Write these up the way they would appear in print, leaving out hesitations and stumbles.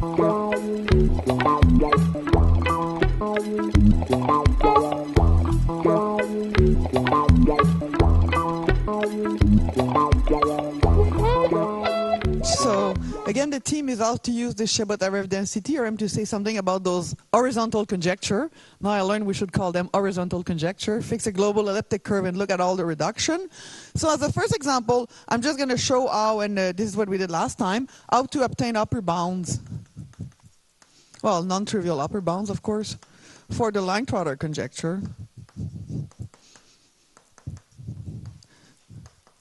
So again, the team is out to use the Chabot-Aref density theorem to say something about those horizontal conjecture. Now I learned we should call them horizontal conjecture. Fix a global elliptic curve and look at all the reduction. So as a first example, I'm just going to show how, and this is what we did last time, how to obtain upper bounds. Well, non-trivial upper bounds, of course, for the Lange-Trotter conjecture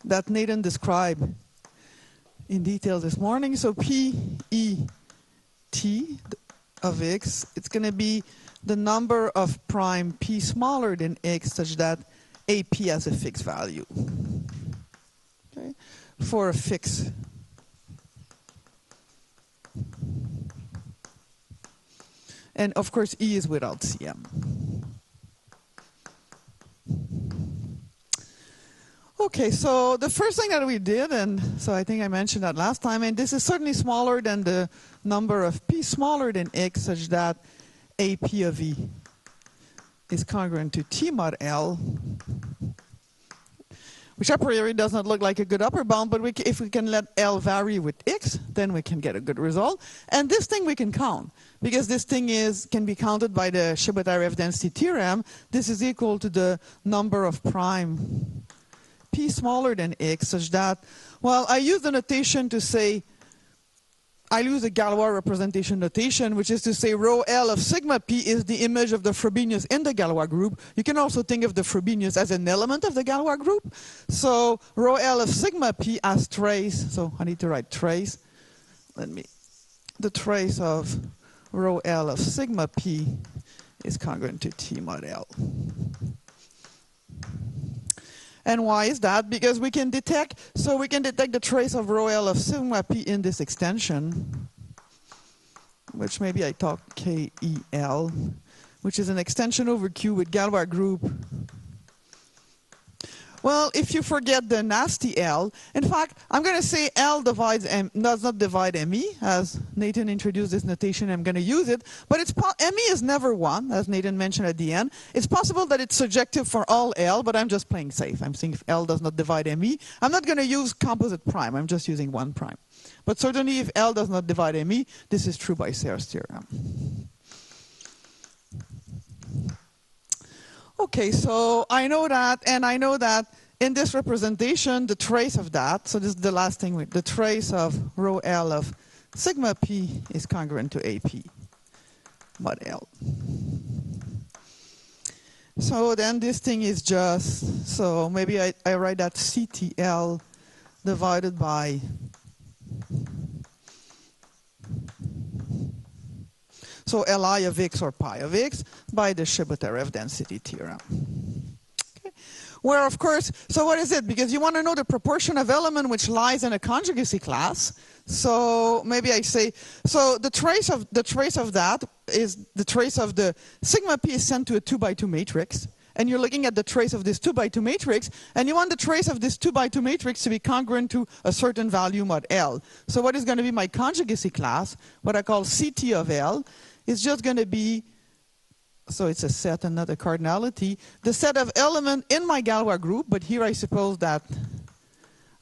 that Nathan described in detail this morning. So P, E, T of x, it's going to be the number of prime P smaller than x such that AP has a fixed value. Okay? For a fixed. And of course, E is without CM. Okay, so the first thing that we did, and so I think I mentioned that last time, and this is certainly smaller than the number of P smaller than x such that AP of E is congruent to T mod L, which a priori does not look like a good upper bound, but if we can let L vary with x, then we can get a good result. And this thing we can count, because this thing can be counted by the Chabot-Aref density theorem. This is equal to the number of prime P smaller than x such that, well, I use the notation to say, I use a Galois representation notation, which is to say rho L of sigma P is the image of the Frobenius in the Galois group. You can also think of the Frobenius as an element of the Galois group. So rho L of sigma P as trace, so I need to write trace. The trace of rho L of sigma P is congruent to T mod L. And why is that? Because we can detect the trace of rho L of sigma P in this extension, which maybe I talk KEL, which is an extension over Q with Galois group. Well, if you forget the nasty L, in fact, I'm going to say L does not divide ME, as Nathan introduced this notation, I'm going to use it, but ME is never 1, as Nathan mentioned at the end. It's possible that it's surjective for all L, but I'm just playing safe. I'm saying if L does not divide ME, I'm not going to use composite prime, I'm just using 1 prime. But certainly if L does not divide ME, this is true by Serre's theorem. Okay, so I know that, and I know that in this representation, the trace of that, so this is the last thing, the trace of rho L of sigma P is congruent to AP mod L. So then this thing is just, so maybe I write that CTL divided by so Li of x or pi of x by the Chabot-Aref density theorem. Okay. Where of course, so what is it? Because you want to know the proportion of element which lies in a conjugacy class. So maybe I say, so the trace of that is the trace of the sigma P is sent to a 2x2 matrix. And you're looking at the trace of this 2x2 matrix, and you want the trace of this 2x2 matrix to be congruent to a certain value mod L. So what is going to be my conjugacy class, what I call CT of L, is just going to be, so it's a set and not a cardinality, the set of element in my Galois group, but here I suppose that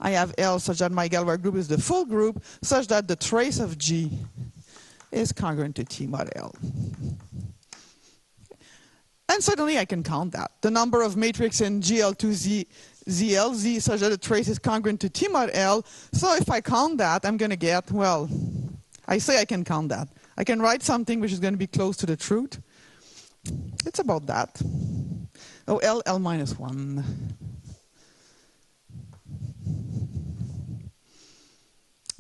I have L such that my Galois group is the full group, such that the trace of G is congruent to T mod L. And certainly I can count that. The number of matrix in GL2Z ZLZ such that the trace is congruent to T mod L. So if I count that, I'm going to get, well, I say I can count that. I can write something which is going to be close to the truth. It's about that. Oh, L minus 1.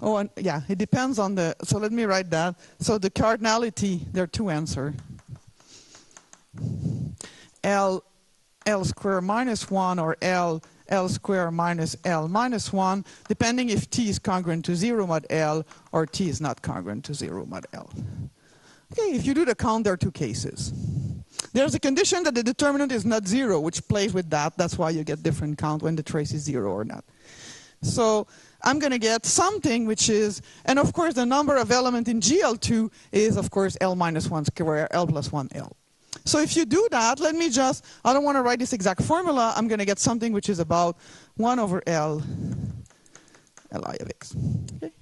Oh, and yeah, it depends on the, so let me write that. So the cardinality, there are two answers. L square minus 1 or L square minus L minus 1, depending if T is congruent to 0 mod L or T is not congruent to 0 mod L. Okay, if you do the count, there are two cases. There's a condition that the determinant is not 0, which plays with that. That's why you get different count when the trace is 0 or not. So I'm going to get something which is, and of course the number of element in GL2 is of course L minus 1 square, L plus 1 L. So if you do that, let me just, I don't want to write this exact formula, I'm going to get something which is about 1 over L, Li of x. Okay?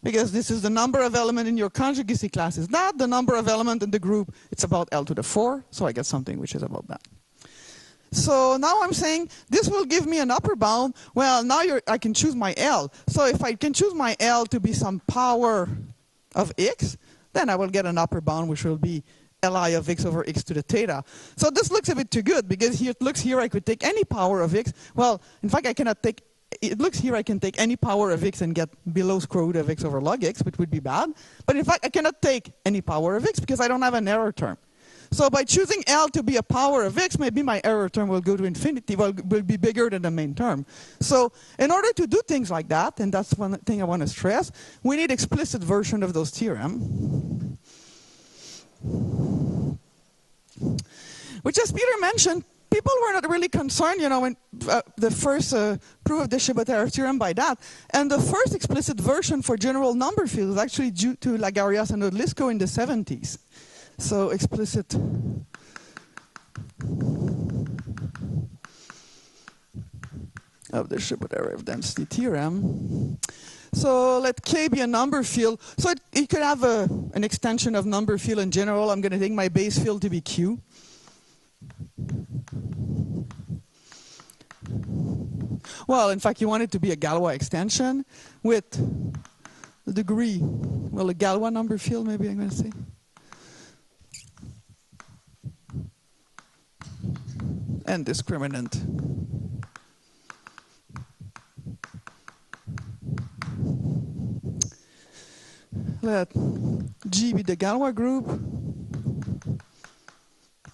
Because this is the number of element in your conjugacy class is that, the number of element in the group, it's about L to the 4, so I get something which is about that. So now I'm saying this will give me an upper bound. Well, now I can choose my L. So if I can choose my L to be some power of x, then I will get an upper bound which will be Li of x over x to the theta. So this looks a bit too good because here it looks here I could take any power of x. Well, in fact I cannot take, it looks here I can take any power of x and get below square root of x over log x, which would be bad. But in fact I cannot take any power of x because I don't have an error term. So by choosing L to be a power of x, maybe my error term will go to infinity, will be bigger than the main term. So in order to do things like that, and that's one thing I want to stress, we need explicit version of those theorems. Which, as Peter mentioned, people were not really concerned, when the first proof of the Chebotarev theorem by that. And the first explicit version for general number field is actually due to Lagarias and Odlyzko in the 70s. So explicit of the Chebotarev density theorem. So let K be a number field. So it could have an extension of number field in general. I'm going to take my base field to be Q. Well, in fact, you want it to be a Galois extension with the degree. Well, a Galois number field, maybe I'm going to say. And discriminant. Let G be the Galois group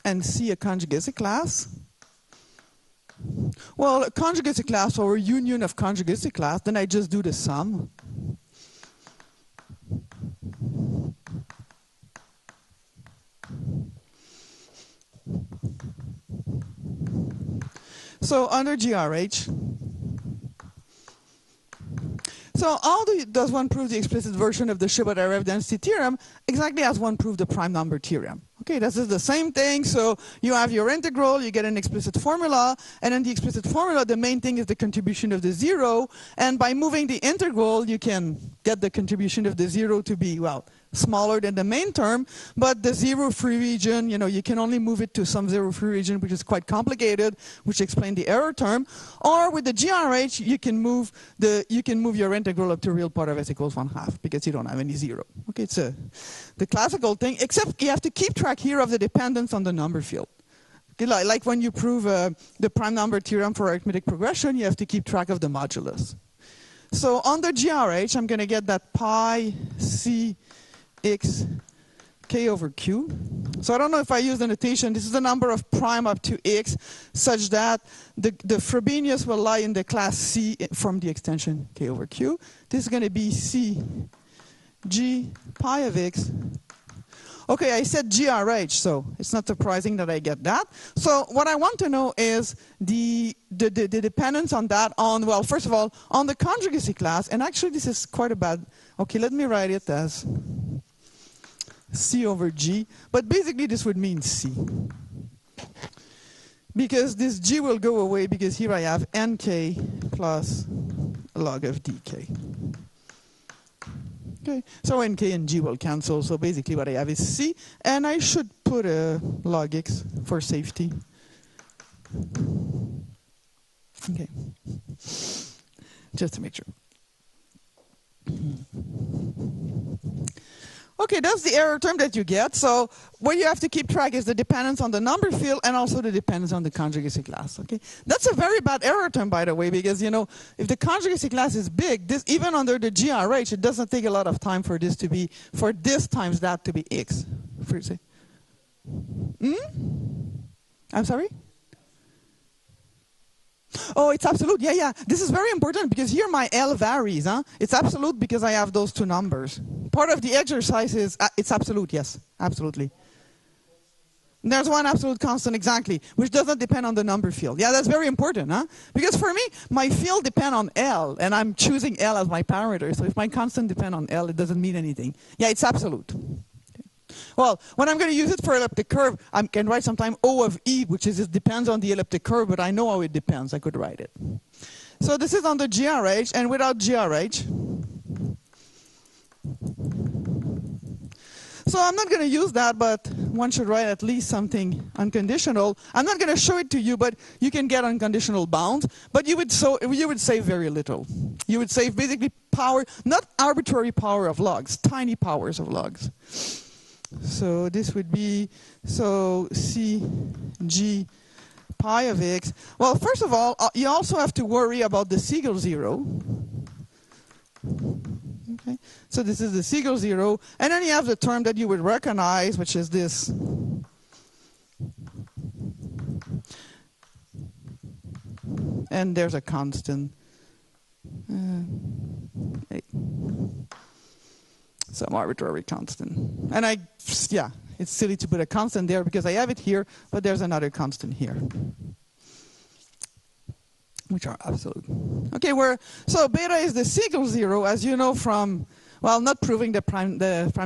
and C a conjugacy class. Well, a conjugacy class or a union of conjugacy class, then I just do the sum. So under GRH, so how does one prove the explicit version of the Chebotarev density theorem? Exactly as one proved the prime number theorem. Okay, this is the same thing. So you have your integral, you get an explicit formula, and in the explicit formula, the main thing is the contribution of the zero. And by moving the integral, you can get the contribution of the zero to be, well, smaller than the main term, but the zero free region, you can only move it to some zero free region, which is quite complicated, which explains the error term. Or with the GRH, you can move your integral up to real part of s equals 1/2 because you don't have any zero. Okay, it's the classical thing, except you have to keep track here of the dependence on the number field. Okay, like when you prove the prime number theorem for arithmetic progression, you have to keep track of the modulus. So on the GRH, I'm going to get that pi c x k over q. So I don't know if I use the notation. This is the number of prime up to x such that the Frobenius will lie in the class C from the extension k over q. This is going to be c g pi of x. Okay, I said GRH, so it's not surprising that I get that. So what I want to know is the dependence on that on, well, first of all, on the conjugacy class, and actually this is quite a bad, okay, let me write it as C over G, but basically this would mean C. Because this G will go away because here I have NK plus log of DK. Okay, so NK and G will cancel, so basically what I have is C, and I should put a log X for safety. Okay, just to make sure. Okay, that's the error term that you get. So what you have to keep track is the dependence on the number field and also the dependence on the conjugacy class. Okay, that's a very bad error term, by the way, because if the conjugacy class is big, this even under the GRH, it doesn't take a lot of time for this to be this times that to be x. For say, I'm sorry. Oh, it's absolute. Yeah. This is very important because here my L varies. It's absolute because I have those two numbers. Part of the exercise is it's absolute. Yes, absolutely. There's one absolute constant exactly, which doesn't depend on the number field. Yeah, that's very important, huh? Because for me, my field depend on L, and I'm choosing L as my parameter. So if my constant depend on L, it doesn't mean anything. Yeah, it's absolute. Okay. Well, when I'm going to use it for elliptic curve, I can write sometime O of E, which is it depends on the elliptic curve, but I know how it depends. I could write it. So this is on the GRH, and without GRH. So I'm not going to use that, but one should write at least something unconditional. I'm not going to show it to you, but you can get unconditional bounds. But you would save very little. You would save basically power, not arbitrary power of logs, tiny powers of logs. So this would be, so CG pi of x. Well, first of all, you also have to worry about the Siegel zero. Okay. So this is the Siegel zero, and then you have the term that you would recognize, which is this. And there's a constant. Some arbitrary constant. And yeah, it's silly to put a constant there because I have it here, but there's another constant here, which are absolute. Okay, so beta is the Siegel zero, as you know from, well, not proving the prime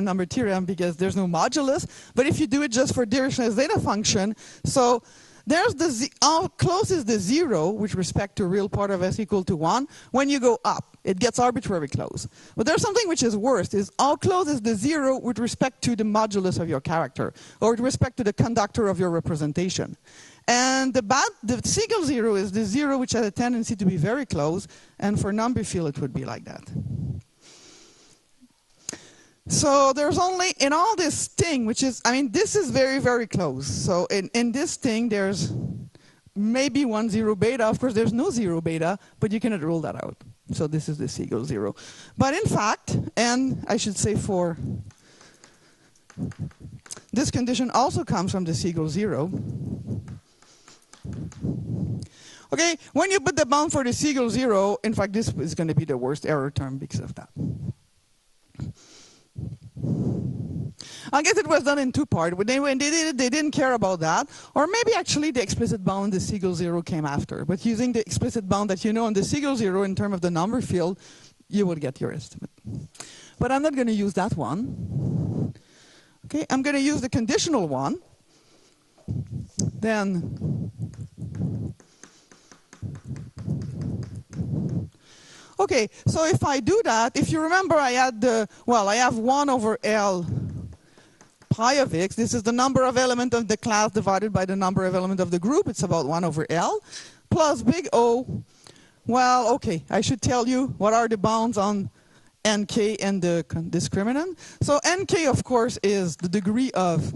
number theorem because there's no modulus, but if you do it just for Dirichlet's zeta function, so there's how close is the zero with respect to real part of s equal to 1 when you go up. It gets arbitrarily close. But there's something which is worse, is how close is the zero with respect to the modulus of your character, or with respect to the conductor of your representation. And the Siegel zero is the zero which has a tendency to be very close, and for number field it would be like that. So there's only, in all this thing, which is, I mean, this is very, very close. So in this thing, there's maybe 1 0 beta. Of course, there's no 0 beta, but you cannot rule that out. So this is the Siegel zero. But in fact, and I should say for this condition also comes from the Siegel zero. Okay, when you put the bound for the Siegel zero, in fact, this is going to be the worst error term because of that. I guess it was done in two parts. When they didn't care about that. Or maybe actually the explicit bound, the Siegel zero came after. But using the explicit bound that you know on the Siegel zero in terms of the number field, you will get your estimate. But I'm not going to use that one. Okay, I'm going to use the conditional one. Then, okay, so if I do that, if you remember I had I have 1 over L pi of x. This is the number of elements of the class divided by the number of elements of the group. It's about 1 over L plus big O. Well, okay, I should tell you what are the bounds on nk and the discriminant. So nk, of course, is the degree of.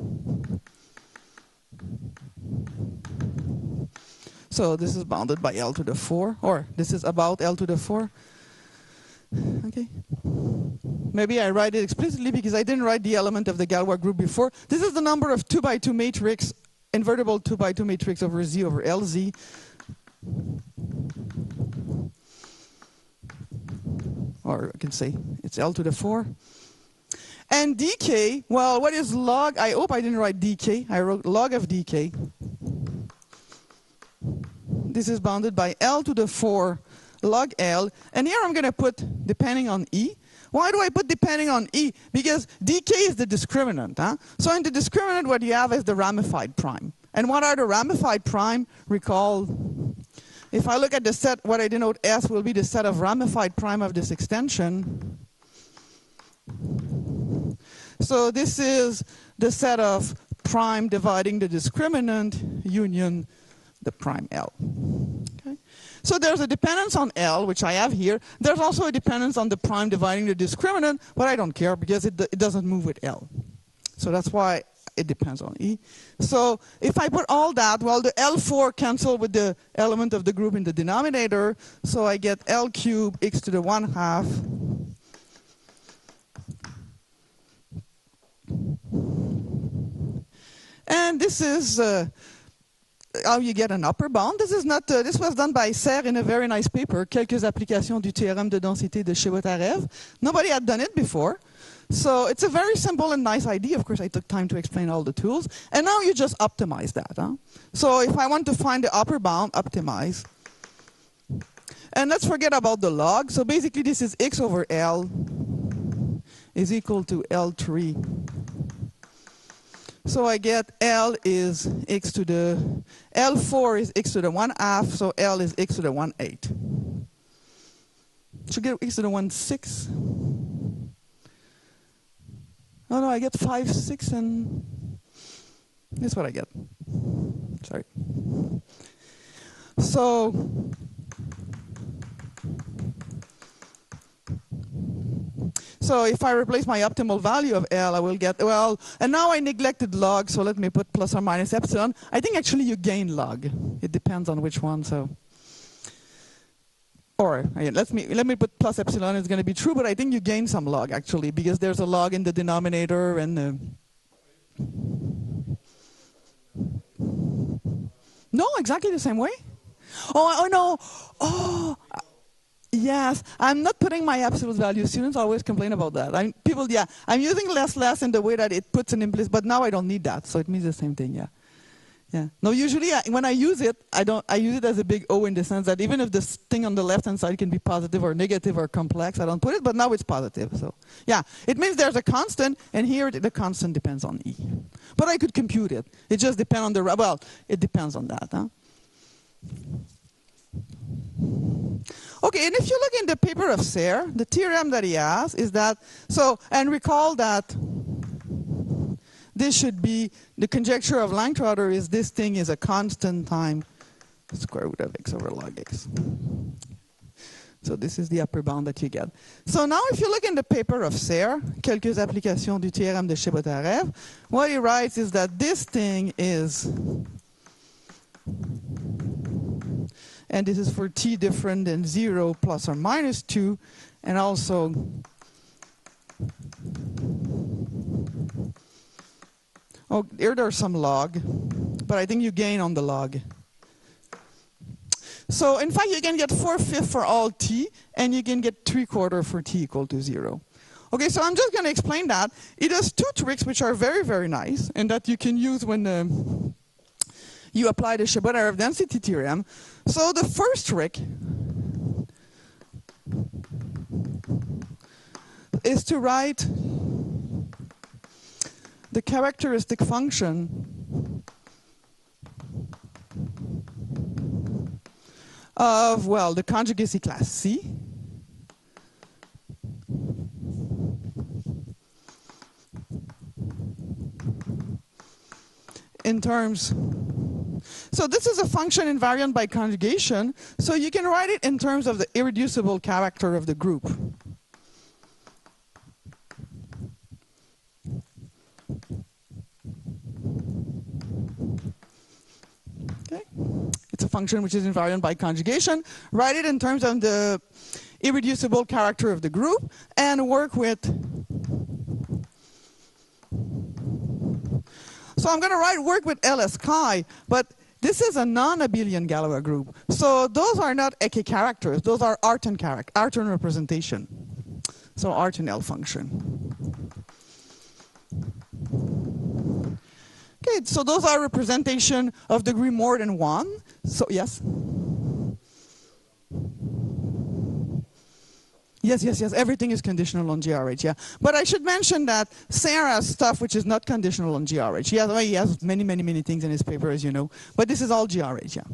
So this is bounded by L to the 4, or this is about L to the 4. Okay. Maybe I write it explicitly because I didn't write the element of the Galois group before. This is the number of 2 by 2 matrix, invertible 2 by 2 matrix over Z over LZ. Or I can say it's L to the 4. And dk, well, what is log? I hope I didn't write dk. I wrote log of dk. This is bounded by L to the 4 log L. And here I'm going to put depending on E. Why do I put depending on E? Because dk is the discriminant. Huh? So in the discriminant, what you have is the ramified prime. And what are the ramified prime? Recall, if I look at the set, what I denote S will be the set of ramified prime of this extension. So this is the set of prime dividing the discriminant union the prime L. Okay. So there's a dependence on L, which I have here. There's also a dependence on the prime dividing the discriminant, but I don't care because it doesn't move with L. So that's why it depends on E. So if I put all that, well, the L4 cancel with the element of the group in the denominator. So I get L cubed x to the 1/2. And this is how you get an upper bound. This is not. This was done by Serre in a very nice paper, Quelques applications du théorème de densité de Chebotarev. Nobody had done it before. So it's a very simple and nice idea. Of course, I took time to explain all the tools. And now you just optimize that. Huh? So if I want to find the upper bound, optimize. And let's forget about the log. So basically, this is x over L is equal to L3. So I get L is x to the, L4 is x to the 1/2, so L is x to the 1/8. Should get x to the 1/6. Oh no, I get 5, 6, and this is what I get. Sorry. So if I replace my optimal value of L, I will get, well, and now I neglected log, so let me put plus or minus epsilon. I think actually you gain log. It depends on which one, so. Or, let me put plus epsilon, it's going to be true, but I think you gain some log, actually, because there's a log in the denominator, and... No, exactly the same way. Oh no, oh... Yes, I'm not putting my absolute value. Students always complain about that. I'm using less in the way that it puts an implicit, but now I don't need that, so it means the same thing, yeah. Yeah. No, usually when I use it, I use it as a big O in the sense that even if this thing on the left-hand side can be positive or negative or complex, I don't put it, but now it's positive. So yeah, it means there's a constant, and here the constant depends on E. But I could compute it. It just depends on the, well, it depends on that, huh? Okay, and if you look in the paper of Serre, the theorem that he has is that, so, and recall that this should be, the conjecture of Rencontres is this thing is a constant time square root of x over log x. So this is the upper bound that you get. So now if you look in the paper of Serre, Quelques applications du théorème de Chebotarev, what he writes is that this thing is, and this is for t different than 0 plus or minus 2, and also oh, here there's some log, but I think you gain on the log. So in fact, you can get 4/5 for all t, and you can get 3/4 for t equal to 0. Okay, so I'm just going to explain that. It has two tricks which are very, very nice, and that you can use when you apply the Chebotarev density theorem. So the first trick is to write the characteristic function of, well, the conjugacy class C in terms, so this is a function invariant by conjugation, so you can write it in terms of the irreducible character of the group. Okay, it's a function which is invariant by conjugation. Write it in terms of the irreducible character of the group, and work with. So I'm going to work with LS chi, but this is a non-abelian Galois group. So those are not Ecke characters. Those are Artin representation. So Artin L function. Okay, so those are representation of degree more than 1. So yes? Yes. Everything is conditional on GRH, yeah. But I should mention that Serre has stuff which is not conditional on GRH. He has many things in his paper, as you know. But this is all GRH, yeah.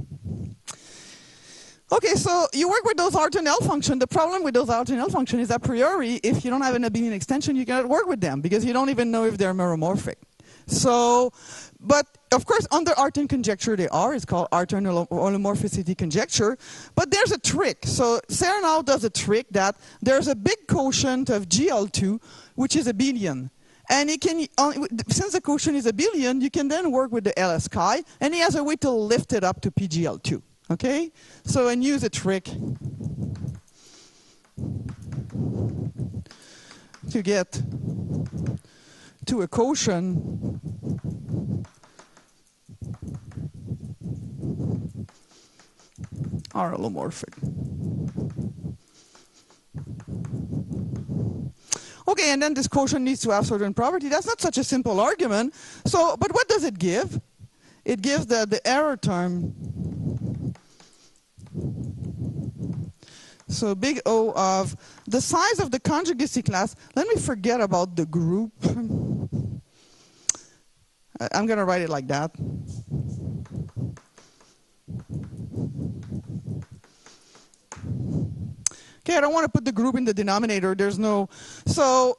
Okay, so you work with those Artin L function. The problem with those Artin L function is a priori, if you don't have an abelian extension, you cannot work with them because you don't even know if they're meromorphic. So, but of course, under Artin conjecture they are. It's called Artin holomorphicity conjecture. But there's a trick. So Serre now does a trick that there's a big quotient of GL2, which is abelian. And he can, since the quotient is abelian, you can then work with the LS chi, and he has a way to lift it up to PGL2. Okay? So, and use a trick to get to a quotient are allomorphic. Okay, and then this quotient needs to have certain property. That's not such a simple argument. So, but what does it give? It gives the error term. So big O of the size of the conjugacy class. Let me forget about the group. I'm going to write it like that. Okay, I don't want to put the group in the denominator. There's no... So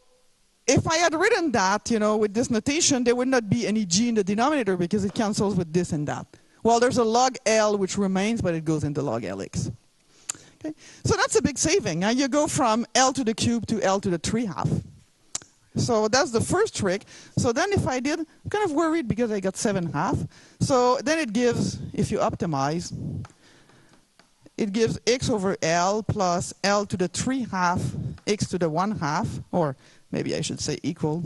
if I had written that, you know, with this notation, there would not be any G in the denominator because it cancels with this and that. Well, there's a log L which remains, but it goes into log Lx. Okay, so that's a big saving. Now you go from L to the cube to L to the 3/2. So that's the first trick. So then if I did, I'm kind of worried because I got 7/2. So then it gives, if you optimize, it gives x over L plus L to the 3/2 x to the 1/2, or maybe I should say equal.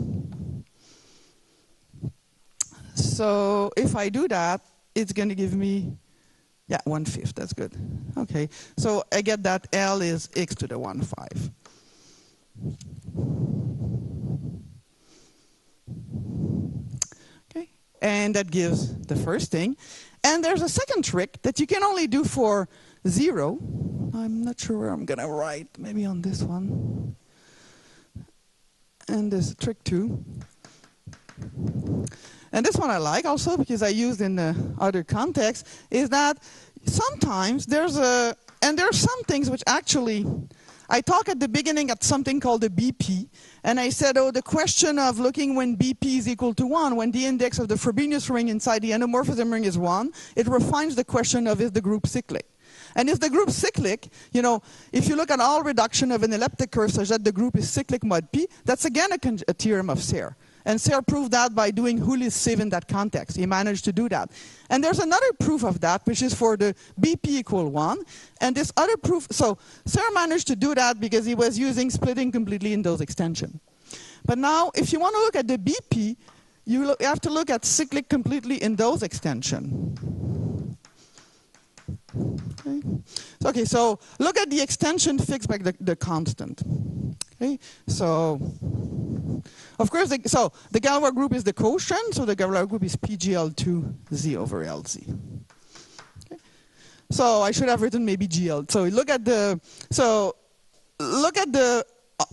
So if I do that, it's going to give me, yeah, 1/5. That's good. Okay, so I get that L is x to the 1/5. Okay, and that gives the first thing. And there's a second trick that you can only do for 0. I'm not sure where I'm going to write. Maybe on this one. And there's trick 2. And this one I like also because I used in the other context, is that sometimes there are some things which actually, I talk at the beginning at something called the BP, and I said, oh, the question of looking when BP is equal to 1, when the index of the Frobenius ring inside the endomorphism ring is 1, it refines the question of is the group cyclic. And if the group is cyclic, you know, if you look at all reduction of an elliptic curve such that the group is cyclic mod P, that's again a theorem of Serre. And Serre proved that by doing Houli's sieve in that context. He managed to do that. And there's another proof of that, which is for the BP equal 1. And this other proof, so Serre managed to do that because he was using splitting completely in those extension. But now, if you want to look at the BP, you have to look at cyclic completely in those extension. Okay, so look at the extension fixed by the constant. Okay, so of course, so the Galois group is the quotient, so the Galois group is PGL2Z over LZ. Okay. So I should have written maybe GL. So look at the,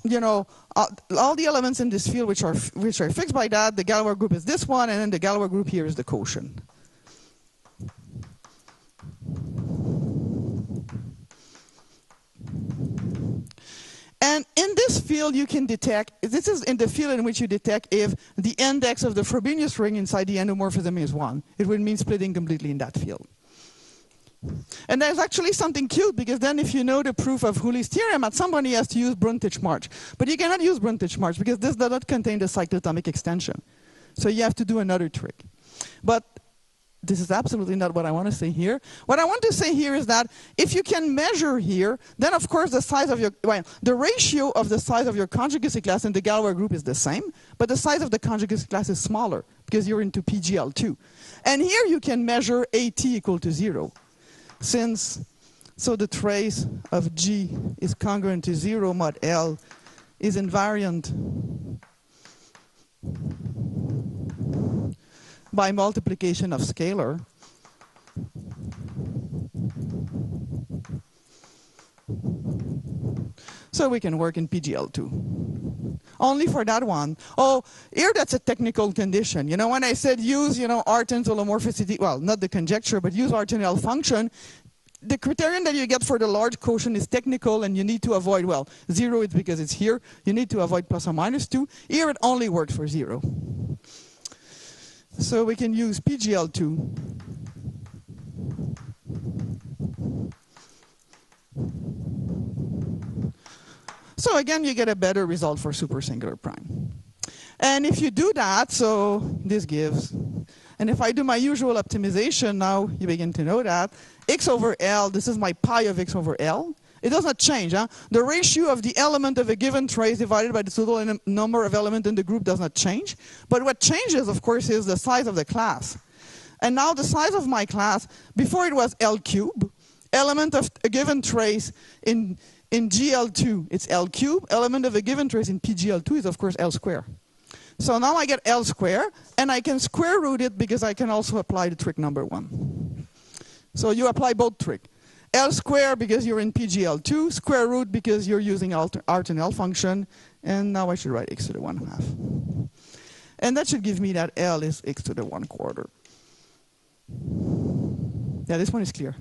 you know, all the elements in this field which are fixed by that. The Galois group is this one, and then the Galois group here is the quotient. And in this field, you can detect, this is in the field in which you detect if the index of the Frobenius ring inside the endomorphism is 1. It would mean splitting completely in that field. And there's actually something cute, because then if you know the proof of Houli's theorem, somebody has to use Brundtlich-March. But you cannot use Brundtlich-March, because this does not contain the cyclotomic extension. So you have to do another trick. But this is absolutely not what I want to say here. What I want to say here is that if you can measure here, then of course the size of your, well, the ratio of the size of your conjugacy class in the Galois group is the same, but the size of the conjugacy class is smaller because you're into PGL2. And here you can measure AT equal to 0. Since, so the trace of G is congruent to 0 mod L is invariant by multiplication of scalar. So we can work in PGL2. Only for that one. Oh, here that's a technical condition. You know, when I said use, you know, R10 holomorphicity, well, not the conjecture, but use R10L function, the criterion that you get for the large quotient is technical, and you need to avoid, well, 0 is because it's here. You need to avoid plus or minus 2. Here it only works for 0. So we can use PGL2. So again, you get a better result for supersingular prime. And if you do that, so this gives, and if I do my usual optimization, now you begin to know that, x over L, this is my pi of x over L. It does not change. Huh? The ratio of the element of a given trace divided by the total number of elements in the group does not change. But what changes, of course, is the size of the class. And now the size of my class, before it was L cube, element of a given trace in GL2, it's L cubed. Element of a given trace in PGL2 is, of course, L square. So now I get L square, and I can square root it because I can also apply the trick number 1. So you apply both trick. L square because you're in PGL2, square root because you're using art and L function, and now I should write x to the 1/2. And that should give me that L is x to the 1/4. Yeah, this one is clear.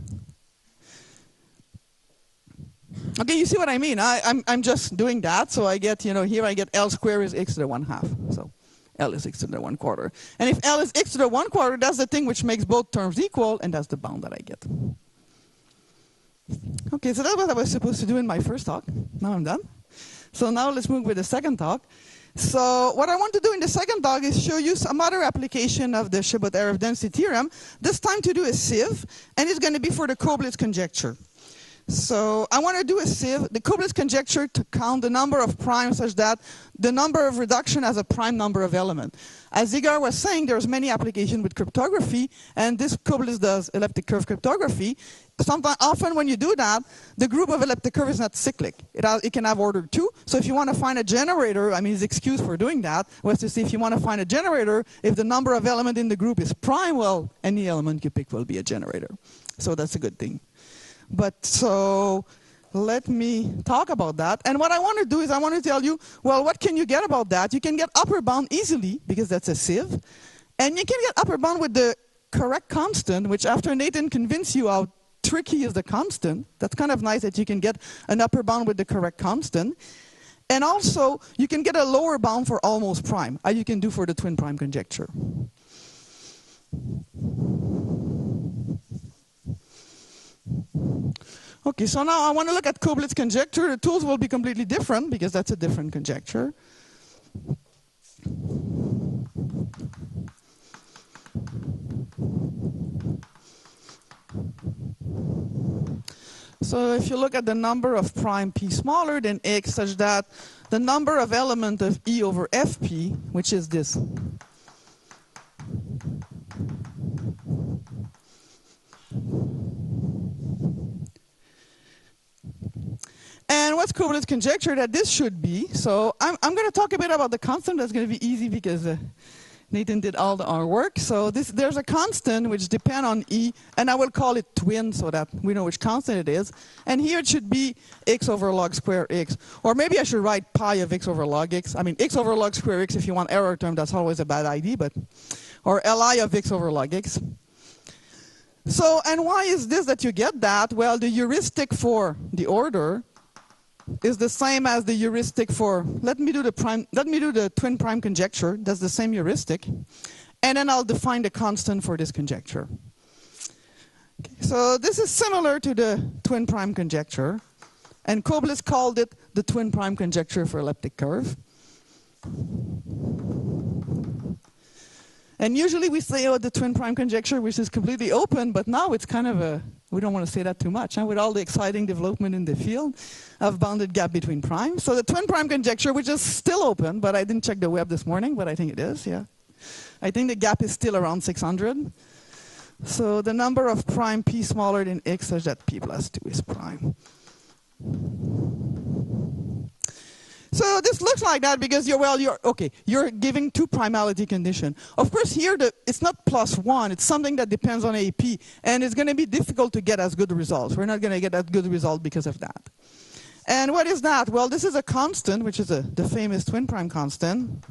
Okay, you see what I mean? I'm just doing that, so I get, here I get L square is x to the 1/2. So L is x to the 1/4. And if L is x to the 1/4, that's the thing which makes both terms equal, and that's the bound that I get. Okay, so that's what I was supposed to do in my first talk. Now I'm done. So now let's move with the second talk. So what I want to do in the second talk is show you some other application of the Chabot-Aref density theorem, this time to do a sieve, and it's going to be for the Cobles conjecture. So I want to do a sieve, the Cobles conjecture, to count the number of primes such that the number of reduction has a prime number of element. As Igor was saying, there's many applications with cryptography, and this Cobles does elliptic curve cryptography. Often when you do that, the group of elliptic curve is not cyclic. It can have order 2. So if you want to find a generator, his excuse for doing that was to see if you want to find a generator, if the number of element in the group is prime, well, any element you pick will be a generator. So that's a good thing. But so let me talk about that. And what I want to do is I want to tell you, well, what can you get about that? You can get upper bound easily, because that's a sieve. And you can get upper bound with the correct constant, which after Nathan convinced you how tricky is the constant, that's kind of nice that you can get an upper bound with the correct constant. And also, you can get a lower bound for almost prime, as you can do for the twin prime conjecture. Okay, so now I want to look at Cobles conjecture. The tools will be completely different because that's a different conjecture. So if you look at the number of prime p smaller than x such that the number of element of E over Fp, which is this, and what's Cobles conjecture that this should be? So I'm going to talk a bit about the constant. That's going to be easy because Nathan did all our work. So there's a constant which depends on E, and I will call it twin so that we know which constant it is. And here it should be x over log square x. Or maybe I should write pi of x over log x. X over log square x, if you want error term, that's always a bad idea. Or Li of x over log x. So, and why is this that you get that? Well, the heuristic for the order is the same as the heuristic for, let me do the twin prime conjecture. That's the same heuristic. And then I'll define the constant for this conjecture. Okay, so this is similar to the twin prime conjecture. And Cobles called it the twin prime conjecture for elliptic curve. And usually we say, oh, the twin prime conjecture, which is completely open, but now it's kind of we don't want to say that too much, with all the exciting development in the field of bounded gap between primes. So the twin prime conjecture, which is still open, but I didn't check the web this morning, but I think it is, yeah. I think the gap is still around 600. So the number of prime p smaller than x such that p plus 2 is prime. So this looks like that because you're giving two primality condition. Of course, here it's not +1. It's something that depends on AP, and it's going to be difficult to get as good results. We're not going to get that good result because of that. And what is that? Well, this is a constant, which is the famous twin prime constant.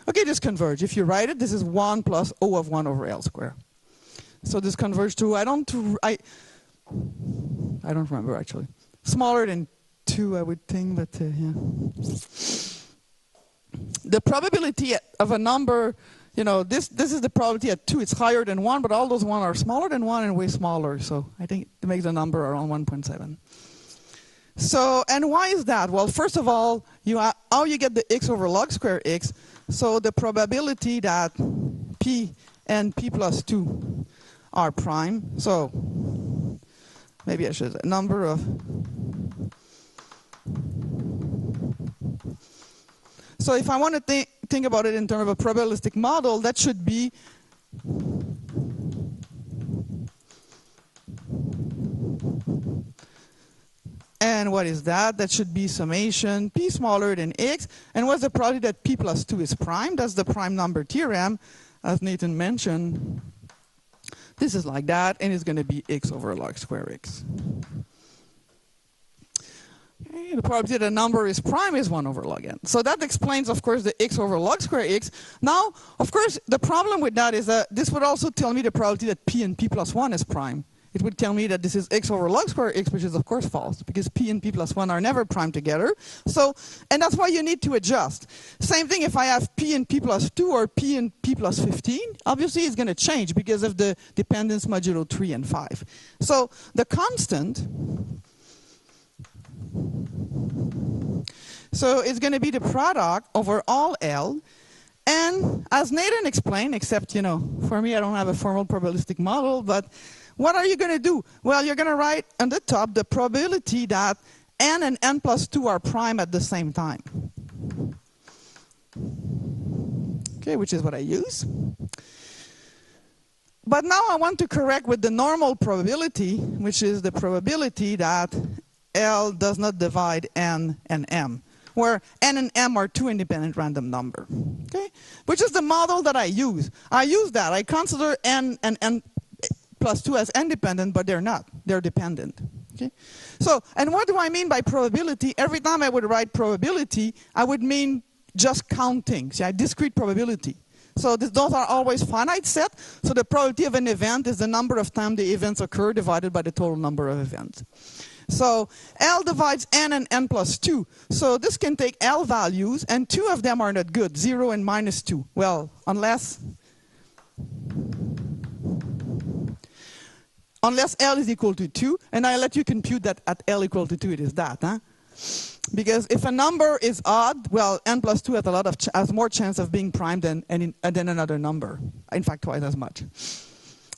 Okay, this converge. If you write it, this is 1 plus O of 1 over L square. So this converge to, I don't remember actually. Smaller than 2, I would think, but yeah. The probability of a number, this is the probability at 2. It's higher than 1, but all those 1 are smaller than 1 and way smaller. So I think it makes the number around 1.7. So, and why is that? Well, first of all, how you get the x over log square x. So the probability that p and p plus 2 are prime. So maybe I should say number of. So if I want to think about it in terms of a probabilistic model, that should be and what is that? That should be summation p smaller than x. And what's the probability that p plus 2 is prime? That's the prime number theorem, as Nathan mentioned. This is like that, and it's going to be x over log square x. Okay, the probability that a number is prime is 1 over log n. So that explains, of course, the x over log square x. Now, of course, the problem with that is that this would also tell me the probability that p and p plus 1 is prime. It would tell me that this is x over log square x, which is, of course, false, because p and p plus 1 are never prime together. So, and that's why you need to adjust. Same thing if I have p and p plus 2 or p and p plus 15. Obviously, it's going to change because of the dependence modulo 3 and 5. So the constant, so it's going to be the product over all L. And as Nathan explained, except, you know, for me, I don't have a formal probabilistic model, but what are you going to do? Well, you're going to write on the top the probability that n and n plus 2 are prime at the same time. Okay, which is what I use. But now I want to correct with the normal probability, which is the probability that L does not divide n and m, where n and m are two independent random numbers. Okay, which is the model that I use. I use that. I consider n and n plus 2 as independent, but they're not. They're dependent. Okay? So, and what do I mean by probability? Every time I would write probability, I would mean just counting. See, discrete probability. So those are always finite set. So the probability of an event is the number of times the events occur divided by the total number of events. So L divides n and n plus 2. So this can take L values, and two of them are not good, 0 and minus 2. Well, unless L is equal to 2, and I let you compute that at L equal to 2, it is that. Huh? Because if a number is odd, well, n plus 2 has more chance of being prime than another number. In fact, twice as much.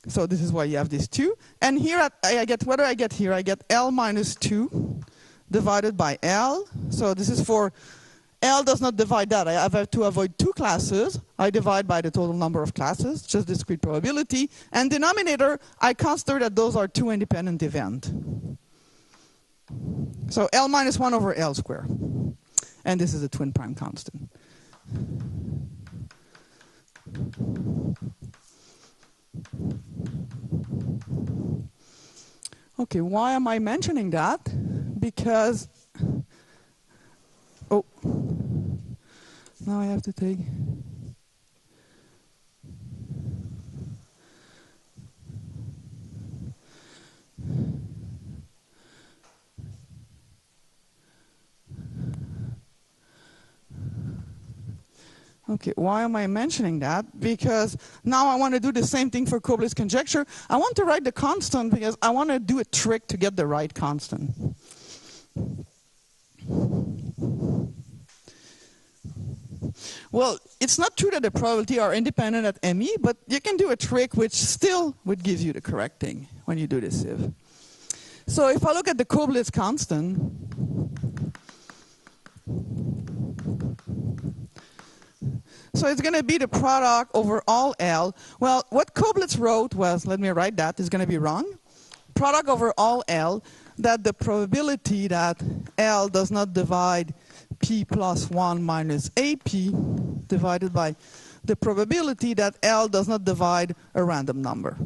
So this is why you have these 2. And here I get, what do I get here? I get L minus 2 divided by L. So this is for L does not divide that. I have to avoid 2 classes. I divide by the total number of classes, just discrete probability. And denominator, I consider that those are 2 independent events. So L minus 1 over L squared. And this is a twin prime constant. Okay, why am I mentioning that? Because oh, now I have to take. Okay, why am I mentioning that? Because now I want to do the same thing for Cobles conjecture. I want to write the constant because I want to do a trick to get the right constant. Well, it's not true that the probability are independent at ME, but you can do a trick which still would give you the correct thing when you do the sieve. So if I look at the Cobles constant, so it's going to be the product over all L. Well, what Cobles wrote was, let me write that, is going to be wrong. Product over all L, that the probability that L does not divide P plus 1 minus AP divided by the probability that L does not divide a random number.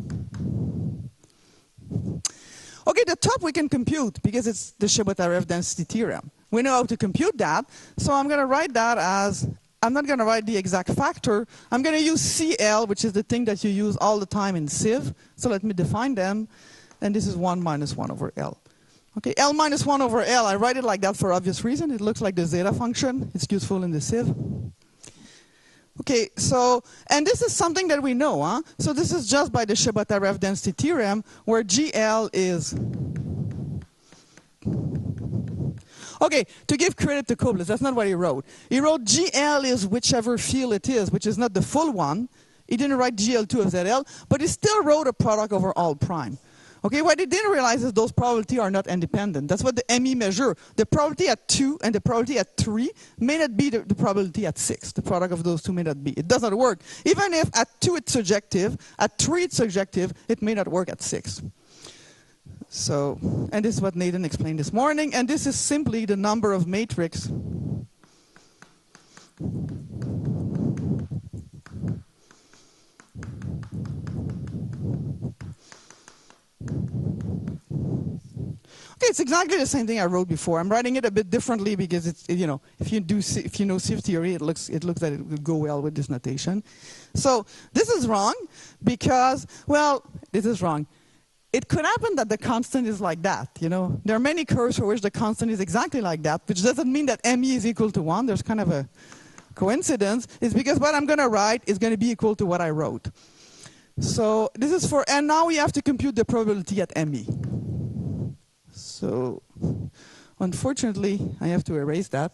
Okay, the top we can compute because it's the Chebotarev density theorem. We know how to compute that, so I'm going to write that as, I'm not going to write the exact factor. I'm going to use CL, which is the thing that you use all the time in Sieve. So let me define them. And this is 1 minus 1 over L. Okay, L minus 1 over L, I write it like that for obvious reason. It looks like the zeta function. It's useful in the Sieve. Okay, so, and this is something that we know, huh? So this is just by the Chebotarev density theorem, where GL is... Okay, to give credit to Cobles, that's not what he wrote. He wrote GL is whichever field it is, which is not the full one. He didn't write GL2 of ZL, but he still wrote a product over all prime. Okay, what they didn't realize is those probabilities are not independent. That's what the ME measure. The probability at 2 and the probability at 3 may not be the probability at 6. The product of those two may not be. It does not work. Even if at 2 it's subjective, at 3 it's subjective, it may not work at 6. So, and this is what Nathan explained this morning, and this is simply the number of matrix Okay, it's exactly the same thing I wrote before. I'm writing it a bit differently because it's, you know, if you know Sieve theory, it looks that it would go well with this notation. So this is wrong because, well, this is wrong. It could happen that the constant is like that, you know. There are many curves for which the constant is exactly like that, which doesn't mean that ME is equal to 1. There's kind of a coincidence. It's because what I'm going to write is going to be equal to what I wrote. So this is for, and now we have to compute the probability at ME. So unfortunately, I have to erase that.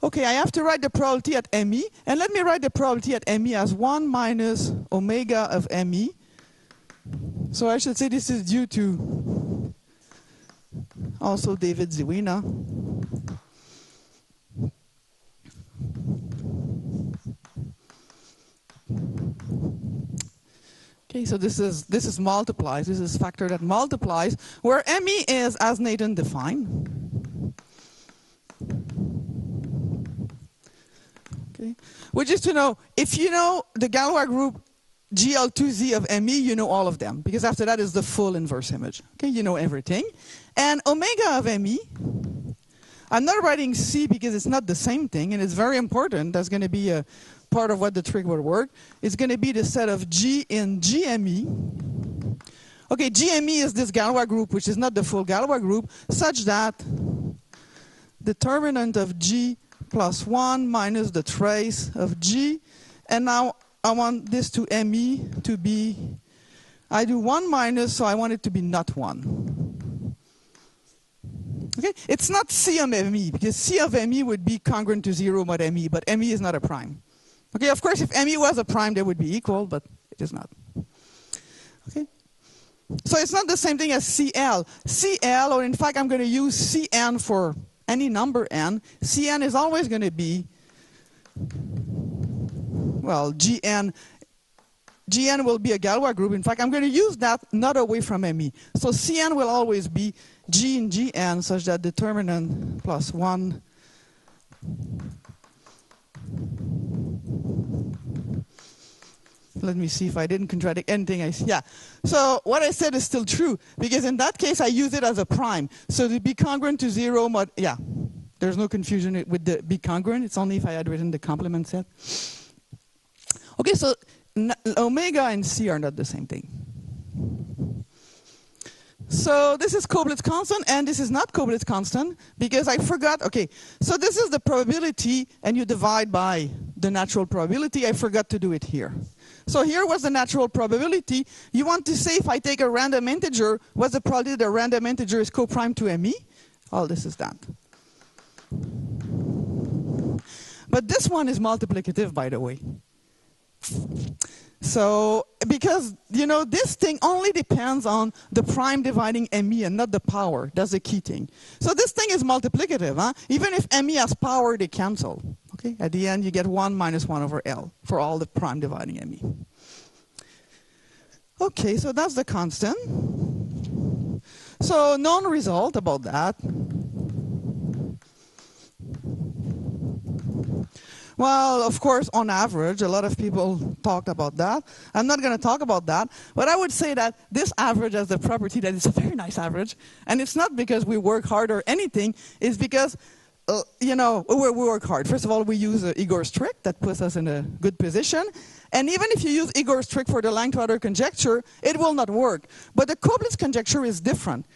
Okay, I have to write the probability at ME, and let me write the probability at ME as 1 minus omega of ME. So I should say this is due to also David Ziwina. Okay, so this is multiplies. This is factor that multiplies, where ME is as Nathan defined. Okay, which is to know, if you know the Galois group GL2Z of ME, you know all of them, because after that is the full inverse image. Okay, you know everything. And omega of ME, I'm not writing C because it's not the same thing, and it's very important. That's going to be a part of what the trick will work. It's going to be the set of G in GME. Okay, GME is this Galois group, which is not the full Galois group, such that determinant of G plus 1 minus the trace of G. And now I want this to ME to be, I do 1 minus, so I want it to be not 1. Okay, it's not C of ME, because C of ME would be congruent to 0 mod ME, but ME is not a prime. Okay, of course, if ME was a prime, they would be equal, but it is not. Okay, so it's not the same thing as CL. CL, or in fact, I'm going to use CN for any number n. CN is always going to be, well, GN. GN will be a Galois group. In fact, I'm going to use that not away from ME. So CN will always be G in GN, such that determinant plus 1 let me see if I didn't contradict anything. Yeah. So what I said is still true, because in that case I use it as a prime. So to be congruent to 0 mod, yeah, there's no confusion with the be congruent. It's only if I had written the complement set. Okay, so omega and C are not the same thing. So this is Cobles constant, and this is not Cobles constant, because I forgot, okay, so this is the probability, and you divide by the natural probability. I forgot to do it here. So here was the natural probability. You want to say if I take a random integer, what's the probability that a random integer is co-prime to ME? Oh, this is that. But this one is multiplicative, by the way. So, because, you know, this thing only depends on the prime dividing ME and not the power. That's the key thing. So this thing is multiplicative, huh? Even if ME has power, they cancel. Okay? At the end, you get 1 minus 1 over L for all the prime dividing ME. Okay, so that's the constant. So, known result about that. Well, of course, on average, a lot of people talked about that. I'm not going to talk about that, but I would say that this average has the property that it's a very nice average, and it's not because we work hard or anything. It's because, you know, we work hard. First of all, we use Igor's trick that puts us in a good position, and even if you use Igor's trick for the Rencontres conjecture, it will not work. But the Cobles conjecture is different.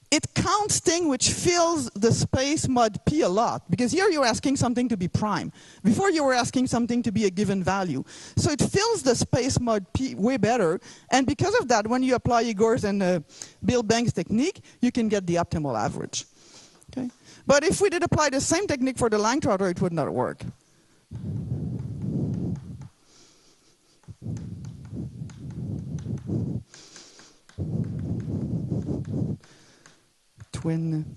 It counts things which fills the space mod P a lot, because here you're asking something to be prime. Before you were asking something to be a given value. So it fills the space mod P way better, and because of that, when you apply Igor's and Bill Banks' technique, you can get the optimal average. Okay? But if we did apply the same technique for the Rencontres, it would not work. twin.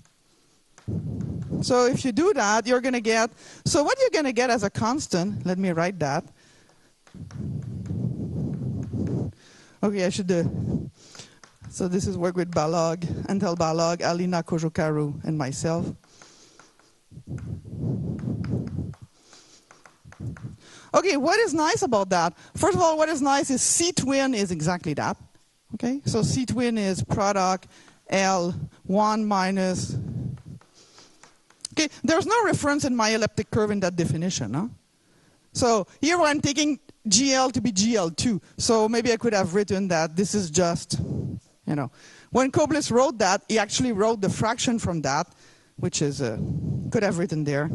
So if you do that, you're going to get, so what you're going to get as a constant, let me write that. Okay, I should, so this is work with Balog, Antal Balog, Alina Kojokaru, and myself. Okay, what is nice about that? First of all, what is nice is C-twin is exactly that. Okay, so C-twin is product L1 minus... Okay, there's no reference in my elliptic curve in that definition. Huh? So here I'm taking GL to be GL2. So maybe I could have written that this is just, you know. When Cobles wrote that, he actually wrote the fraction from that, which is, could have written there.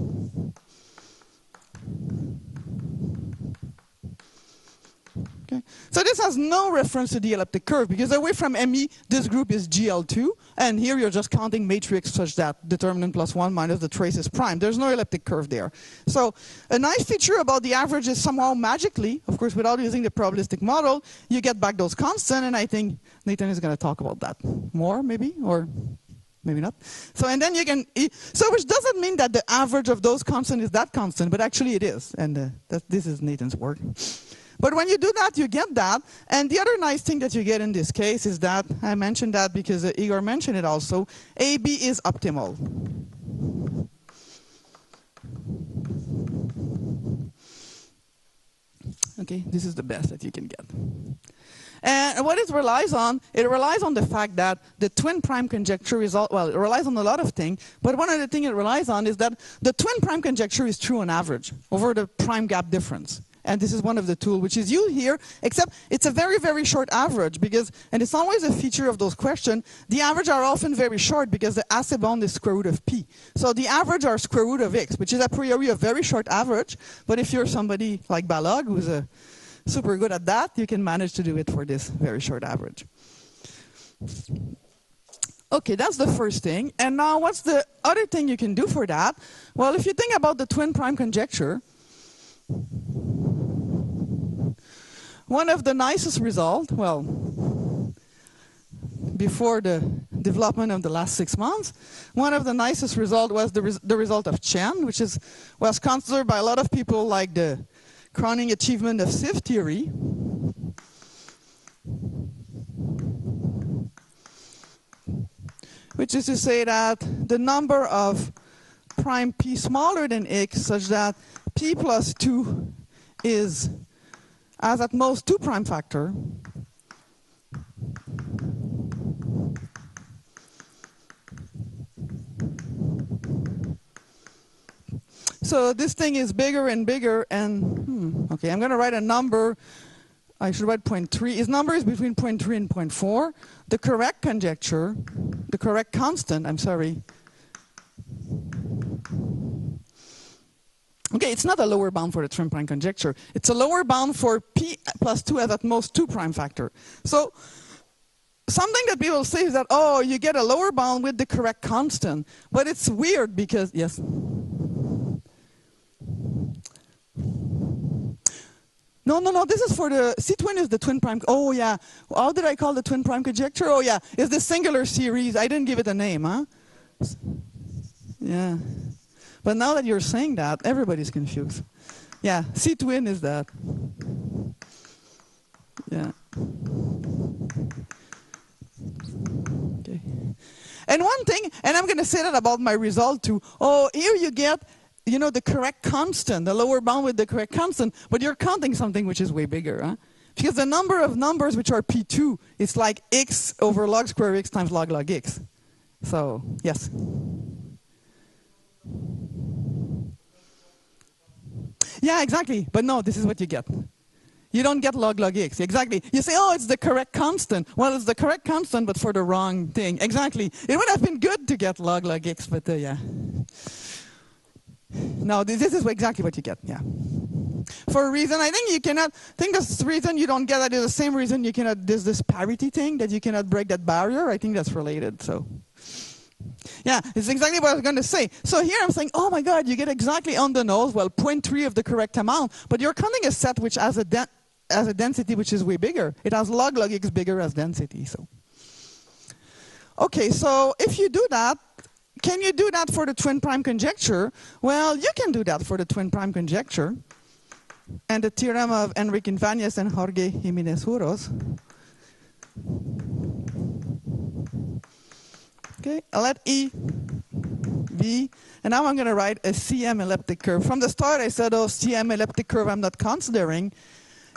Okay. So this has no reference to the elliptic curve, because away from ME, this group is GL2, and here you're just counting matrix such that determinant plus 1 minus the trace is prime. There's no elliptic curve there. So a nice feature about the average is somehow magically, of course without using the probabilistic model, you get back those constant, and I think Nathan is going to talk about that more, maybe, or maybe not. So and then you can, so which doesn't mean that the average of those constant is that constant, but actually it is, and this is Nathan's work. But when you do that, you get that. And the other nice thing that you get in this case is that, I mentioned that because Igor mentioned it also, AB is optimal. Okay, this is the best that you can get. And what it relies on the fact that the twin prime conjecture is, well, it relies on a lot of things, but one of the things it relies on is that the twin prime conjecture is true on average over the prime gap difference. And this is one of the tools which is used here, except it's a very, very short average because, and it's always a feature of those questions, the average are often very short because the assay bound is square root of p. So the average are square root of x, which is a priori a very short average, but if you're somebody like Balog, who's super good at that, you can manage to do it for this very short average. Okay, that's the first thing. And now what's the other thing you can do for that? Well, if you think about the twin prime conjecture, one of the nicest results, well, before the development of the last 6 months, one of the nicest results was the result of Chen, which was considered by a lot of people like the crowning achievement of Sieve theory. Which is to say that the number of prime p smaller than x such that p plus 2 has at most 2 prime factor. So this thing is bigger and bigger, and okay, I'm going to write a number. I should write 0.3. His number is between 0.3 and 0.4. The correct conjecture, the correct constant, I'm sorry. Okay, it's not a lower bound for the twin prime conjecture. It's a lower bound for p plus 2 has at most 2 prime factor. So something that people say is that, oh, you get a lower bound with the correct constant. But it's weird because, yes? No, this is for the, C-twin is the twin prime, oh yeah. How did I call the twin prime conjecture? Oh yeah, it's the singular series. I didn't give it a name, huh? Yeah. But now that you're saying that, everybody's confused. Yeah, C-twin is that. Yeah. Okay. And one thing, and I'm going to say that about my result too. Oh, here you get, you know, the correct constant, the lower bound with the correct constant, but you're counting something which is way bigger, huh? Because the number of numbers which are p2, it's like x over log square x times log x. So, yes. Yeah, exactly. But no, this is what you get. You don't get log x. Exactly. You say, oh, it's the correct constant. Well, it's the correct constant, but for the wrong thing. Exactly. It would have been good to get log x, but yeah. No, this is exactly what you get. Yeah. For a reason, I think you cannot, I think the reason you don't get that is the same reason you cannot, there's this parity thing that you cannot break that barrier. I think that's related, so. Yeah, it's exactly what I was going to say. So here I'm saying, oh my God, you get exactly on the nose, well, 0.3 of the correct amount, but you're counting a set which has a density which is way bigger. It has log x bigger as density, so. Okay, so if you do that, can you do that for the twin prime conjecture? Well, you can do that for the twin prime conjecture. And the theorem of Enrique Invanias and Jorge Jimenez Juros. Okay, let E be, and now I'm going to write a CM elliptic curve. From the start I said, oh, CM elliptic curve I'm not considering.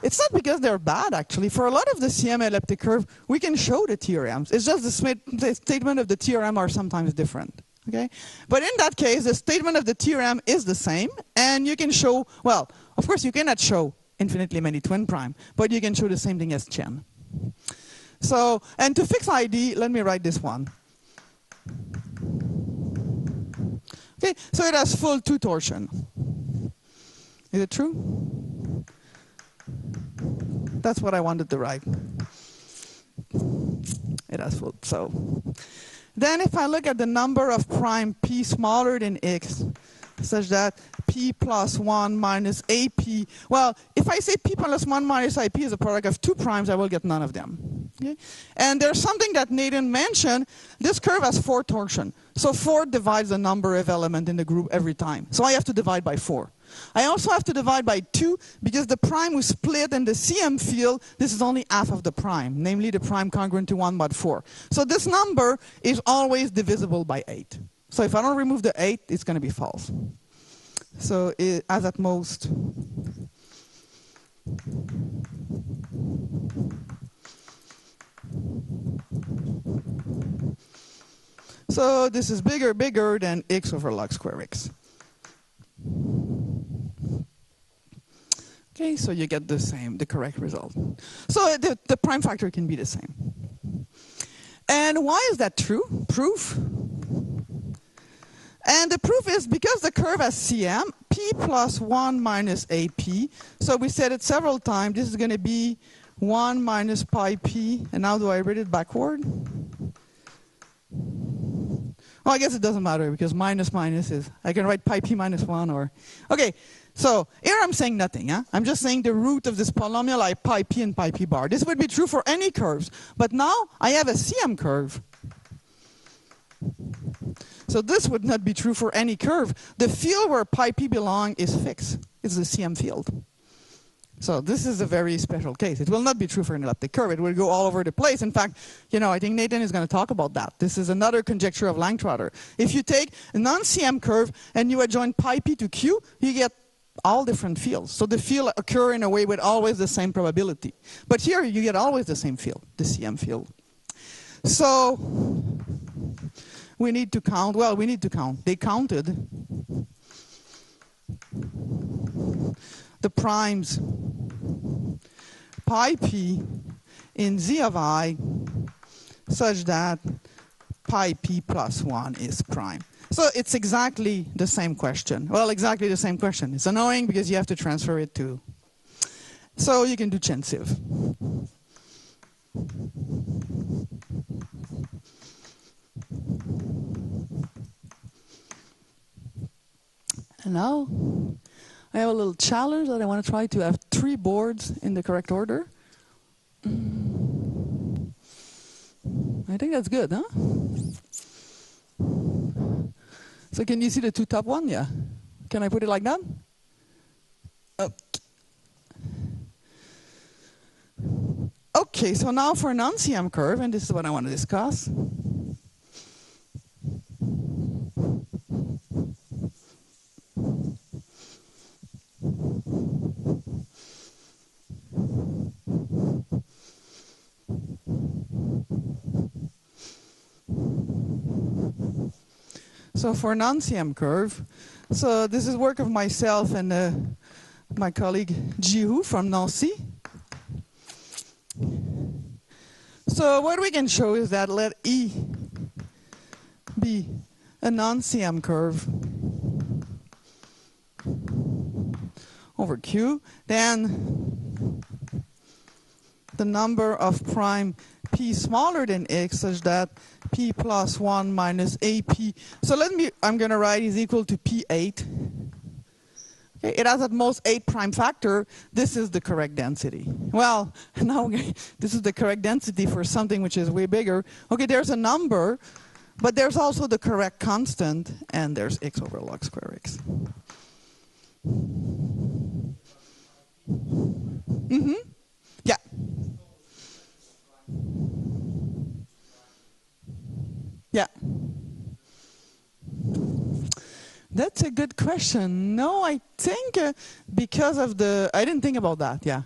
It's not because they're bad, actually. For a lot of the CM elliptic curve, we can show the theorems. It's just the statement of the theorem are sometimes different. Okay? But in that case, the statement of the theorem is the same, and you can show, well, of course you cannot show infinitely many twin prime, but you can show the same thing as Chen. So, and to fix ID, let me write this one. Okay, so it has full ℓ-torsion. Is it true? That's what I wanted to write. It has full. So then if I look at the number of prime p smaller than x, such that p plus 1 minus ap, well, if I say p plus 1 minus ip is a product of two primes, I will get none of them. Okay? And there's something that Nathan mentioned. This curve has 4 torsion. So 4 divides the number of elements in the group every time. So I have to divide by 4. I also have to divide by 2 because the prime we split in the CM field, this is only half of the prime, namely the prime congruent to 1 mod 4. So this number is always divisible by 8. So if I don't remove the 8, it's going to be false. So it has at most so this is bigger than x over log square x. Okay, so you get the correct result. So the prime factor can be the same. And why is that true? Proof. And the proof is because the curve has CM, p plus 1 minus AP. So we said it several times. This is going to be 1 minus pi p. And now do I read it backward? Well, I guess it doesn't matter because minus is, I can write pi p minus 1 or, okay. So here I'm saying nothing. Huh? I'm just saying the root of this polynomial like pi p and pi p bar. This would be true for any curves. But now I have a CM curve. So this would not be true for any curve. The field where pi p belongs is fixed. It's the CM field. So this is a very special case. It will not be true for an elliptic curve. It will go all over the place. In fact, I think Nathan is going to talk about that. This is another conjecture of Langtrotter. If you take a non-CM curve and you adjoin pi p to q, you get all different fields. So the field occur in a way with always the same probability. But here you get always the same field, the CM field. So we need to count. Well, we need to count. They counted the primes pi p in z of I such that pi p plus 1 is prime. So it's exactly the same question. Well, exactly the same question. It's annoying because you have to transfer it to. So you can do Chen Sieve. And now I have a little challenge that I want to try to have 3 boards in the correct order. I think that's good, huh? So can you see the 2 top one? Yeah. Can I put it like that? Oh. Okay, so now for a non-CM curve, and this is what I want to discuss. So for a non-CM curve, so this is work of myself and my colleague Guillaume from Nancy. So what we can show is that let E be a non-CM curve over Q, then the number of prime p smaller than x such that p plus 1 minus ap. So I'm going to write is equal to p8 Okay, it has at most 8 prime factor. This is the correct density. Well, now this is the correct density for something which is way bigger. Okay, there's a number, but there's also the correct constant, and there's x over log square x. Mm-hmm. Yeah. Yeah. That's a good question. No, I think because of the... I didn't think about that, yeah.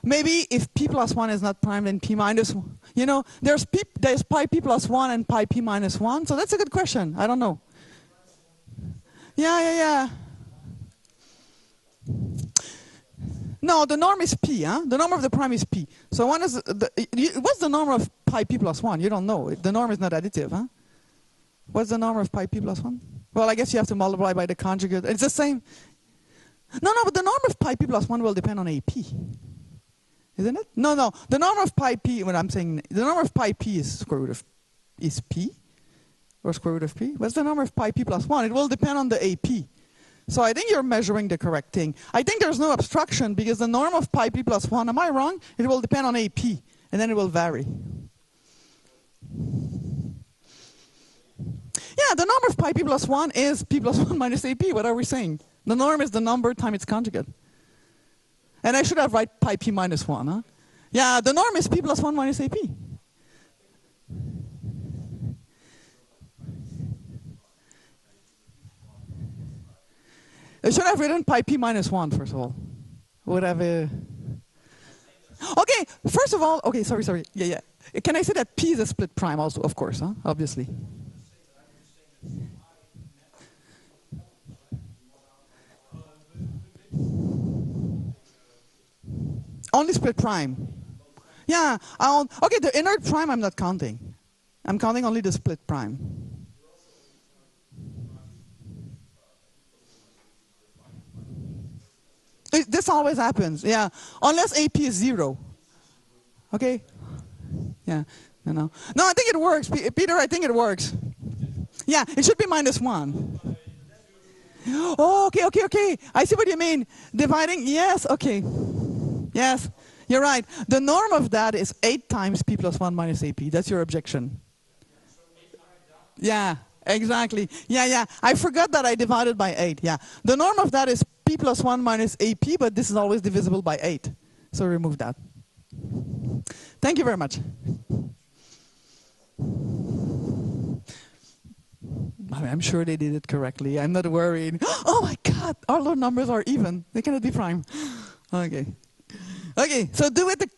Maybe if p plus 1 is not prime, then p minus 1. You know, there's pi p plus 1 and pi p minus 1. So that's a good question. I don't know. Yeah. No, the norm is p, huh? The norm of the prime is p. So one is what's the norm of pi p plus 1? You don't know. The norm is not additive, huh? What's the norm of pi p plus 1? Well, I guess you have to multiply by the conjugate. It's the same. No, but the norm of pi p plus 1 will depend on AP. Isn't it? No. The norm of pi p, when I'm saying, the norm of pi p is square root of, is p? Or square root of p? What's the norm of pi p plus 1? It will depend on the AP. So I think you're measuring the correct thing. I think there's no abstraction because the norm of pi p plus 1, am I wrong? It will depend on AP, and then it will vary. Yeah, the norm of pi p plus 1 is p plus 1 minus AP. What are we saying? The norm is the number times its conjugate. And I should have write pi p minus 1, huh? Yeah, the norm is p plus 1 minus AP. I should have written pi p minus 1, first of all. Would have okay, first of all, okay, sorry. Yeah. Can I say that p is a split prime also, of course, huh? Obviously. Only split prime. Yeah, okay, the inert prime I'm not counting. I'm counting only the split prime. This always happens, yeah. Unless AP is 0. Okay? Yeah, no. No, I think it works. Peter, I think it works. Yeah, it should be minus 1. Oh, okay. I see what you mean. Dividing, yes, okay. Yes, you're right. The norm of that is 8 times p plus 1 minus AP. That's your objection. Yeah, exactly. Yeah. I forgot that I divided by 8. Yeah. The norm of that is p plus 1 minus AP, but this is always divisible by 8. So remove that. Thank you very much. I'm sure they did it correctly. I'm not worried. Oh my God, all our numbers are even. They cannot be prime. Okay, so do it,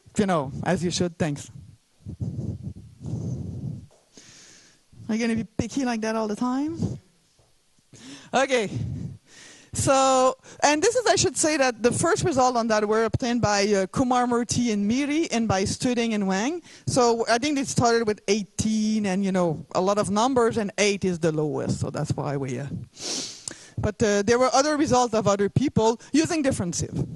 as you should. Thanks. Are you going to be picky like that all the time? Okay. So, and this is, I should say that the first result on that were obtained by Kumar Murthy and Miri and by Studing and Wang. So I think they started with 18 and, a lot of numbers, and 8 is the lowest. So that's why we... But there were other results of other people using different sieve.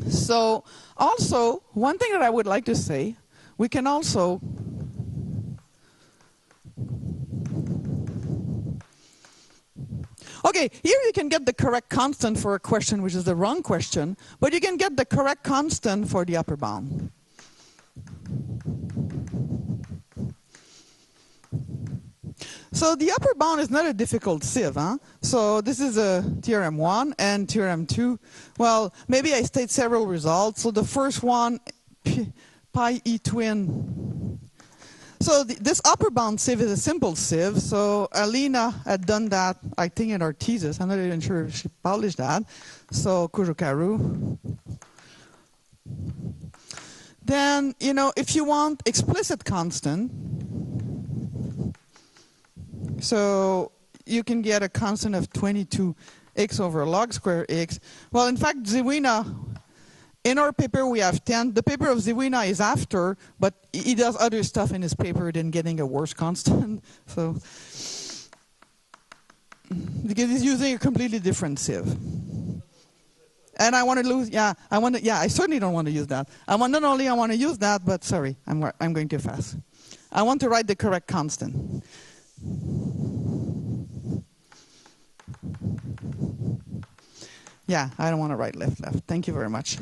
So also, one thing that I would like to say, we can also... Okay, here you can get the correct constant for a question which is the wrong question, but you can get the correct constant for the upper bound. So the upper bound is not a difficult sieve, huh? So this is a theorem 1 and theorem 2. Well, maybe I state several results. So the first one, pi e twin. So this upper bound sieve is a simple sieve. So Alina had done that, I think, in her thesis. I'm not even sure if she published that. So Kujukaru. Then, if you want explicit constant, so you can get a constant of 22x over log square x. Well, in fact, Zewina, in our paper we have 10. The paper of Zewina is after, but he does other stuff in his paper than getting a worse constant. So, because he's using a completely different sieve. And I want to lose, I certainly don't want to use that. Not only I want to use that, but sorry, I'm going too fast. I want to write the correct constant. Yeah, I don't want to write left, left. Thank you very much.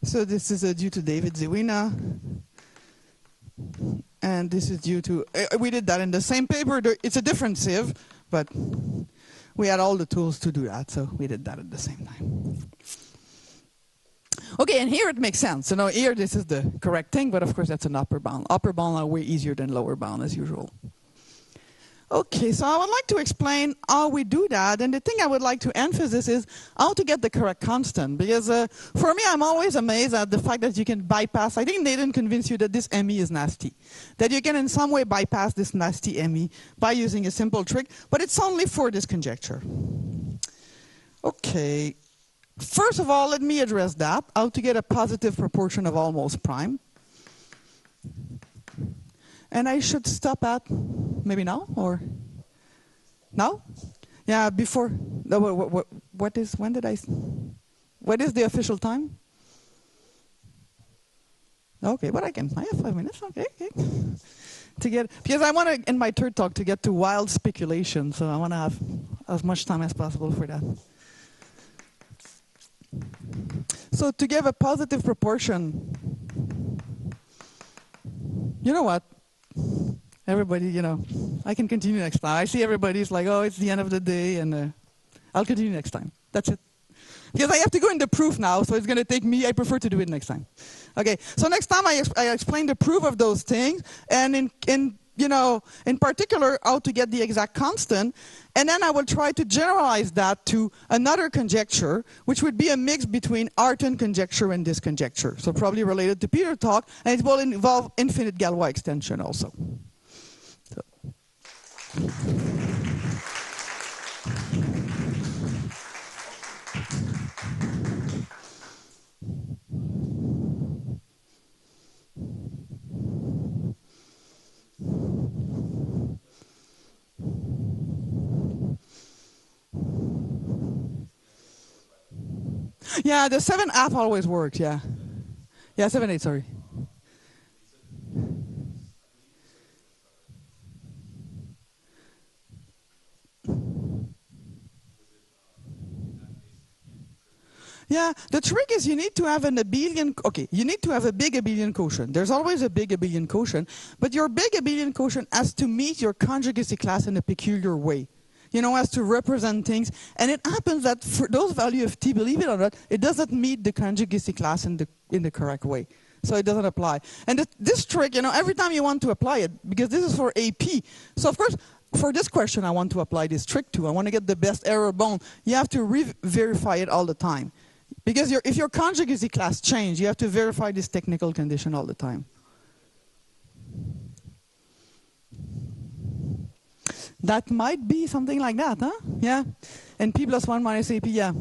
So this is due to David Zewina. And this is due to, we did that in the same paper. It's a different sieve, but we had all the tools to do that, so we did that at the same time. Okay, and here it makes sense. So now here this is the correct thing, but of course that's an upper bound. Upper bound are way easier than lower bound as usual. Okay, so I would like to explain how we do that, and the thing I would like to emphasize is how to get the correct constant, because for me I'm always amazed at the fact that you can bypass. I think they didn't convince you that this ME is nasty, that you can in some way bypass this nasty ME by using a simple trick, but it's only for this conjecture. Okay, first of all let me address that, how to get a positive proportion of almost prime. And I should stop at maybe now or now? Yeah, before. What is the official time? Okay, but I have 5 minutes. Okay. To get, because I want to in my third talk to get to wild speculation, so I want to have as much time as possible for that. So to give a positive proportion, you know what? Everybody, I can continue next time. I see everybody's like, oh, it's the end of the day, and I'll continue next time. That's it. Because I have to go into proof now, so it's going to take me, I prefer to do it next time. Okay, so next time I explain the proof of those things, and in particular, how to get the exact constant, and then I will try to generalize that to another conjecture, which would be a mix between Artin conjecture and this conjecture. So probably related to Peter's talk, and it will involve infinite Galois extension also. So. Yeah, the 7/2 always works, yeah. Yeah, 7/8, sorry. Yeah, the trick is you need to have an abelian, okay, you need to have a big abelian quotient. There's always a big abelian quotient, but your big abelian quotient has to meet your conjugacy class in a peculiar way. Has to represent things. And it happens that for those values of t, believe it or not, it doesn't meet the conjugacy class in the correct way. So it doesn't apply. And this trick, every time you want to apply it, because this is for AP. So of course, for this question, I want to apply this trick to. I want to get the best error bound. You have to re-verify it all the time. Because if your conjugacy class changes, you have to verify this technical condition all the time. That might be something like that, huh? Yeah. And p plus 1 minus ap, yeah.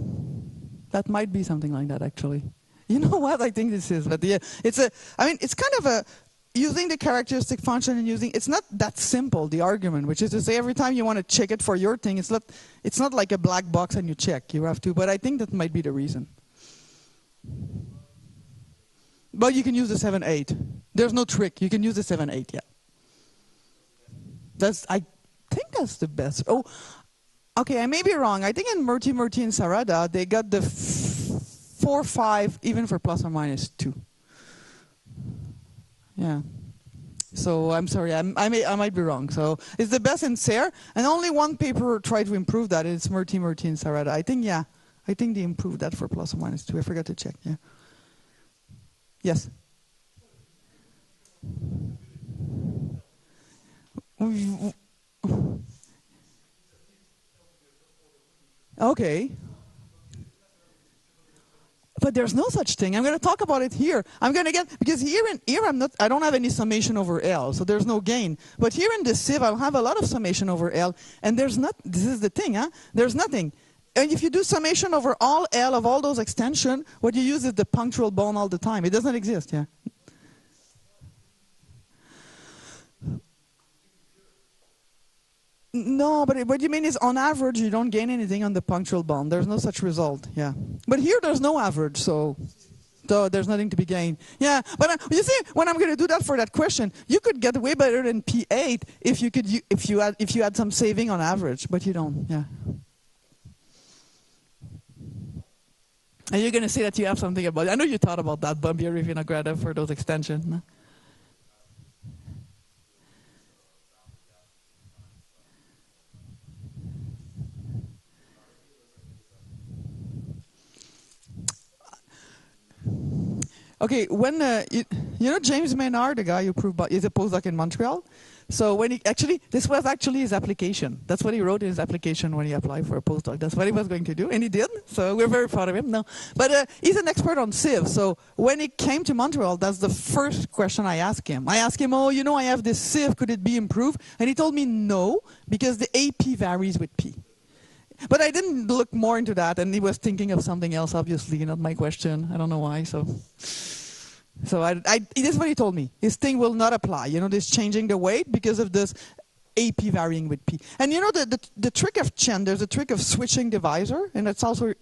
That might be something like that, actually. You know what I think this is? But yeah, it's kind of a, using the characteristic function and it's not that simple, the argument, which is to say every time you want to check it for your thing, it's not like a black box and you check. You have to, but I think that might be the reason. But you can use the 7/8. There's no trick. You can use the 7/8, yeah. I think that's the best. Oh, okay, I may be wrong. I think in Murti and Sarada, they got the 4/5 even for plus or minus 2. Yeah. So I'm sorry, I might be wrong. So it's the best in SER, and only one paper tried to improve that. It's Murti and Sarada. I think they improved that for plus or minus 2. I forgot to check. Yeah. Yes. Okay. But there's no such thing. I'm going to talk about it here. I'm going to get, because here I don't have any summation over L, so there's no gain. But here in the sieve, I'll have a lot of summation over L, and there's not, this is the thing, huh? There's nothing. And if you do summation over all L of all those extensions, what you use is the punctual bond all the time. It doesn't exist, yeah. No, but what you mean is on average, you don't gain anything on the punctual bond. There's no such result, yeah. But here there's no average, so So there's nothing to be gained. Yeah, but you see, when I'm going to do that for that question, you could get way better than P8 if you had some saving on average, but you don't. Yeah. And you're going to say that you have something about it. I know you thought about that, Bob, you're vinograda for those extensions. No? Okay, when you know James Maynard, the guy who proved, he's a postdoc in Montreal. So when this was actually his application. That's what he wrote in his application when he applied for a postdoc. That's what he was going to do, and he did. So we're very proud of him. No, but he's an expert on Sieve. So when he came to Montreal, that's the first question I asked him. I asked him, oh, you know, I have this Sieve. Could it be improved? And he told me no, because the AP varies with P. But I didn't look more into that, and he was thinking of something else, obviously, not my question. I don't know why. So this is what he told me. His thing will not apply. You know, this changing the weight because of this AP varying with P. And you know, the trick of Chen, there's a trick of switching divisor, and that's also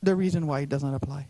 the reason why it does not apply.